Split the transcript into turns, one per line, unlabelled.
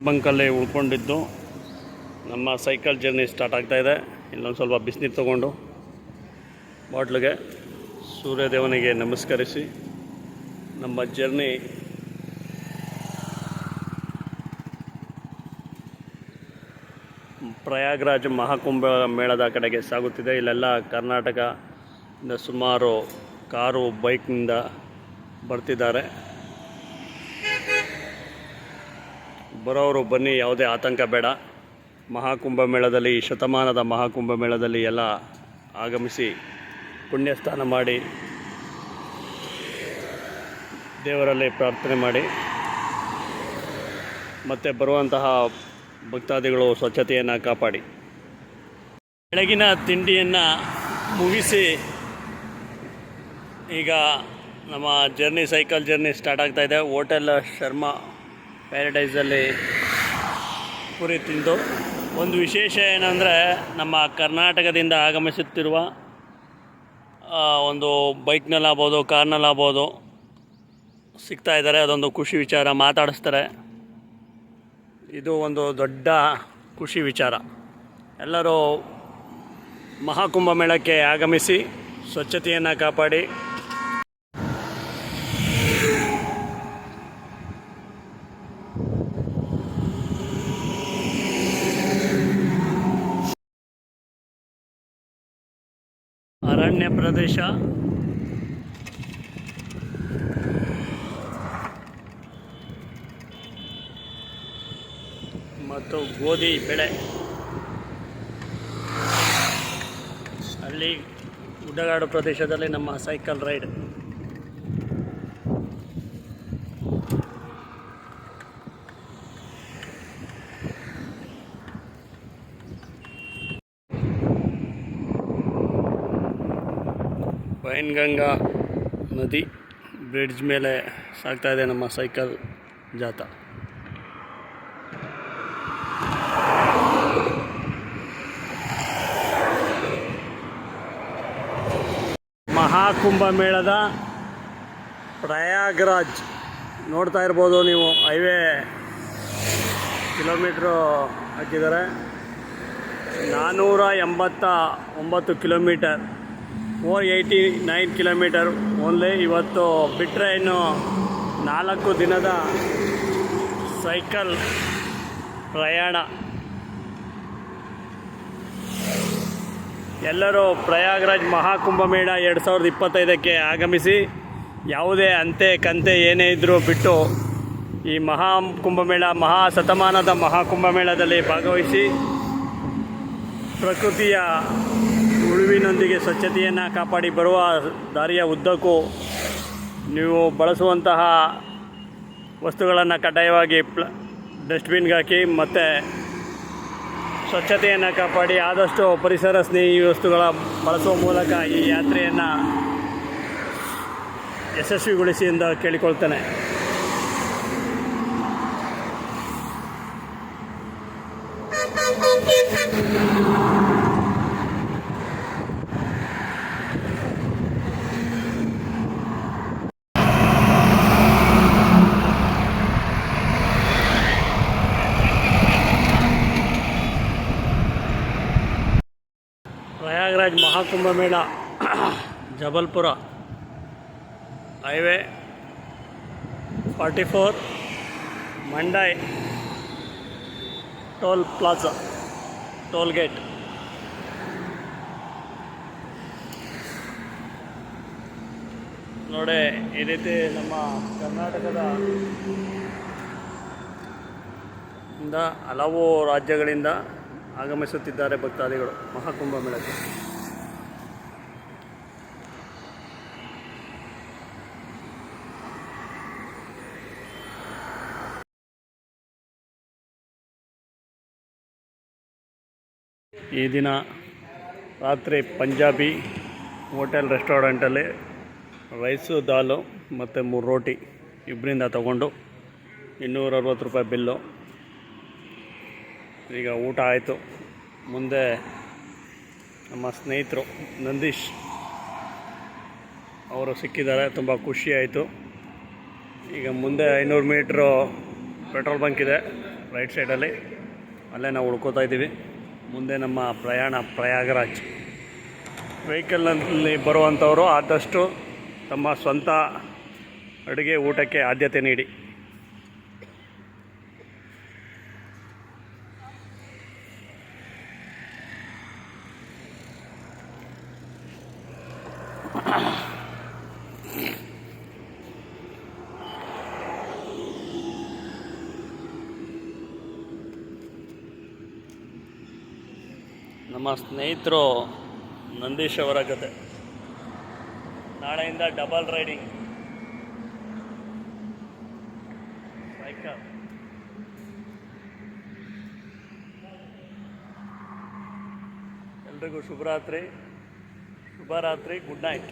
ಬಂಕಲ್ಲಿ ಉಳ್ಕೊಂಡಿದ್ದು ನಮ್ಮ cycle journey start ಆಗ್ತಾಯಿದೆ. ಇಲ್ಲೊಂದು ಸ್ವಲ್ಪ ಬಿಸಿನೀರು ತೊಗೊಂಡು ಬಾಟ್ಲಿಗೆ ಸೂರ್ಯದೇವನಿಗೆ ನಮಸ್ಕರಿಸಿ ನಮ್ಮ ಜರ್ನಿ ಪ್ರಯಾಗ್ರಾಜ್ ಮಹಾಕುಂಭ ಮೇಳದ ಕಡೆಗೆ ಸಾಗುತ್ತಿದೆ. ಇಲ್ಲೆಲ್ಲ ಕರ್ನಾಟಕದಿಂದ ಸುಮಾರು ಕಾರು ಬೈಕ್ನಿಂದ ಬರ್ತಿದ್ದಾರೆ. ಬರೋರು ಬನ್ನಿ, ಯಾವುದೇ ಆತಂಕ ಬೇಡ. ಮಹಾಕುಂಭ ಮೇಳದಲ್ಲಿ, ಶತಮಾನದ ಮಹಾಕುಂಭ ಮೇಳದಲ್ಲಿ ಎಲ್ಲ ಆಗಮಿಸಿ ಪುಣ್ಯಸ್ನಾನ ಮಾಡಿ ದೇವರಲ್ಲಿ ಪ್ರಾರ್ಥನೆ ಮಾಡಿ ಮತ್ತು ಬರುವಂತಹ ಭಕ್ತಾದಿಗಳು ಸ್ವಚ್ಛತೆಯನ್ನು ಕಾಪಾಡಿ. ಬೆಳಗಿನ ತಿಂಡಿಯನ್ನು ಮುಗಿಸಿ ಈಗ ನಮ್ಮ ಜರ್ನಿ, ಸೈಕಲ್ ಜರ್ನಿ ಸ್ಟಾರ್ಟ್ ಆಗ್ತಾಯಿದೆ. ಹೋಟೆಲ್ ಶರ್ಮಾ ಪ್ಯಾರಡೈಸಲ್ಲಿ ಪುರಿ ತಿಂದು. ಒಂದು ವಿಶೇಷ ಏನಂದರೆ, ನಮ್ಮ ಕರ್ನಾಟಕದಿಂದ ಆಗಮಿಸುತ್ತಿರುವ ಒಂದು ಬೈಕ್ನಲ್ಲಾಗ್ಬೋದು, ಕಾರ್ನಲ್ಲಾಗ್ಬೋದು ಸಿಗ್ತಾಯಿದ್ದಾರೆ. ಅದೊಂದು ಖುಷಿ ವಿಚಾರ. ಮಾತಾಡಿಸ್ತಾರೆ. ಇದು ಒಂದು ದೊಡ್ಡ ಖುಷಿ ವಿಚಾರ. ಎಲ್ಲರೂ ಮಹಾಕುಂಭ ಮೇಳಕ್ಕೆ ಆಗಮಿಸಿ ಸ್ವಚ್ಛತೆಯನ್ನು ಕಾಪಾಡಿ. ಅರಣ್ಯ ಪ್ರದೇಶ, ಮತ್ತು ಗೋಧಿ ಬೆಳೆ. ಅಲ್ಲಿ ಗುಡ್ಡಗಾಡು ಪ್ರದೇಶದಲ್ಲಿ ನಮ್ಮ ಸೈಕಲ್ ರೈಡ್. ವೈನ್ಗಂಗಾ ನದಿ ಬ್ರಿಡ್ಜ್ ಮೇಲೆ ಸಾಗ್ತಾಯಿದೆ ನಮ್ಮ ಸೈಕಲ್ ಜಾಥಾ. ಮಹಾಕುಂಭ ಮೇಳದ ಪ್ರಯಾಗ್ರಾಜ್ ನೋಡ್ತಾ ಇರ್ಬೋದು ನೀವು. ಹೈವೇ ಕಿಲೋಮೀಟ್ರು ಹಾಕಿದ್ದಾರೆ. 489 ಕಿಲೋಮೀಟರ್, 489 ಕಿಲೋಮೀಟರ್ ಓನ್ಲಿ. ಇವತ್ತು ಬಿಟ್ಟರೆ ಇನ್ನು 4 ದಿನದ ಸೈಕಲ್ ಪ್ರಯಾಣ. ಎಲ್ಲರೂ ಪ್ರಯಾಗ್ರಾಜ್ ಮಹಾಕುಂಭ ಮೇಳ 2025ಕ್ಕೆ ಆಗಮಿಸಿ ಯಾವುದೇ ಅಂತೆ ಕಂತೆ ಏನೇ ಇದ್ದರೂ ಬಿಟ್ಟು ಈ ಮಹಾಕುಂಭ ಮೇಳ, ಶತಮಾನದ ಮಹಾಕುಂಭ ಮೇಳದಲ್ಲಿ ಭಾಗವಹಿಸಿ ಪ್ರಕೃತಿಯ ಉಳುವಿನೊಂದಿಗೆ ಸ್ವಚ್ಛತೆಯನ್ನು ಕಾಪಾಡಿ. ಬರುವ ದಾರಿಯ ಉದ್ದಕ್ಕೂ ನೀವು ಬಳಸುವಂತಹ ವಸ್ತುಗಳನ್ನು ಕಡ್ಡಾಯವಾಗಿ ಡಸ್ಟ್ಬಿನ್ಗೆ ಹಾಕಿ ಮತ್ತು ಸ್ವಚ್ಛತೆಯನ್ನು ಕಾಪಾಡಿ. ಆದಷ್ಟು ಪರಿಸರ ಸ್ನೇಹಿ ವಸ್ತುಗಳ ಬಳಸುವ ಮೂಲಕ ಈ ಯಾತ್ರೆಯನ್ನು ಯಶಸ್ವಿಗೊಳಿಸಿ ಎಂದು ಕೇಳಿಕೊಳ್ತೇನೆ. Prayagraj Mahakumbh Mela, Jabalpur highway 44, Mandai toll plaza, toll gate. ನೋಡಿ, ಈ ರೀತಿ ನಮ್ಮ ಕರ್ನಾಟಕದ ಹಲವು ರಾಜ್ಯಗಳಿಂದ ಆಗಮಿಸುತ್ತಿದ್ದಾರೆ ಭಕ್ತಾದಿಗಳು ಮಹಾಕುಂಭ ಮೇಳಕ್ಕೆ. ಈ ದಿನ ರಾತ್ರಿ ಪಂಜಾಬಿ ಹೋಟೆಲ್ ರೆಸ್ಟೋರೆಂಟಲ್ಲಿ ರೈಸು, ದಾಲು ಮತ್ತು 3 ರೋಟಿ ಇಬ್ಬರಿಂದ ತಗೊಂಡು 260 ರೂಪಾಯಿ ಬಿಲ್ಲು. ಈಗ ಊಟ ಆಯಿತು. ಮುಂದೆ ನಮ್ಮ ಸ್ನೇಹಿತರು ನಂದೀಶ್ ಅವರು ಸಿಕ್ಕಿದ್ದಾರೆ. ತುಂಬ ಖುಷಿಯಾಯಿತು. ಈಗ ಮುಂದೆ 500 ಮೀಟ್ರು ಪೆಟ್ರೋಲ್ ಬಂಕ್ ಇದೆ. ರೈಟ್ ಸೈಡಲ್ಲಿ. ಅಲ್ಲೇ ನಾವು ಉಳ್ಕೋತಾ ಇದ್ದೀವಿ. ಮುಂದೆ ನಮ್ಮ ಪ್ರಯಾಣ ಪ್ರಯಾಗರಾಜ್. ವೆಹಿಕಲ್ನಲ್ಲಿ ಬರುವಂಥವರು ಆದಷ್ಟು ತಮ್ಮ ಸ್ವಂತ ಅಡುಗೆ ಊಟಕ್ಕೆ ಆದ್ಯತೆ ನೀಡಿ. ನಮ್ಮ ಸ್ನೇಹಿತರು ನಂದೀಶ್ ಅವರ ಜೊತೆ ನಾಳೆಯಿಂದ ಡಬಲ್ ರೈಡಿಂಗ್ ಸೈಕಲ್. ಎಲ್ರಿಗೂ ಶುಭರಾತ್ರಿ, ಗುಡ್ ನೈಟ್.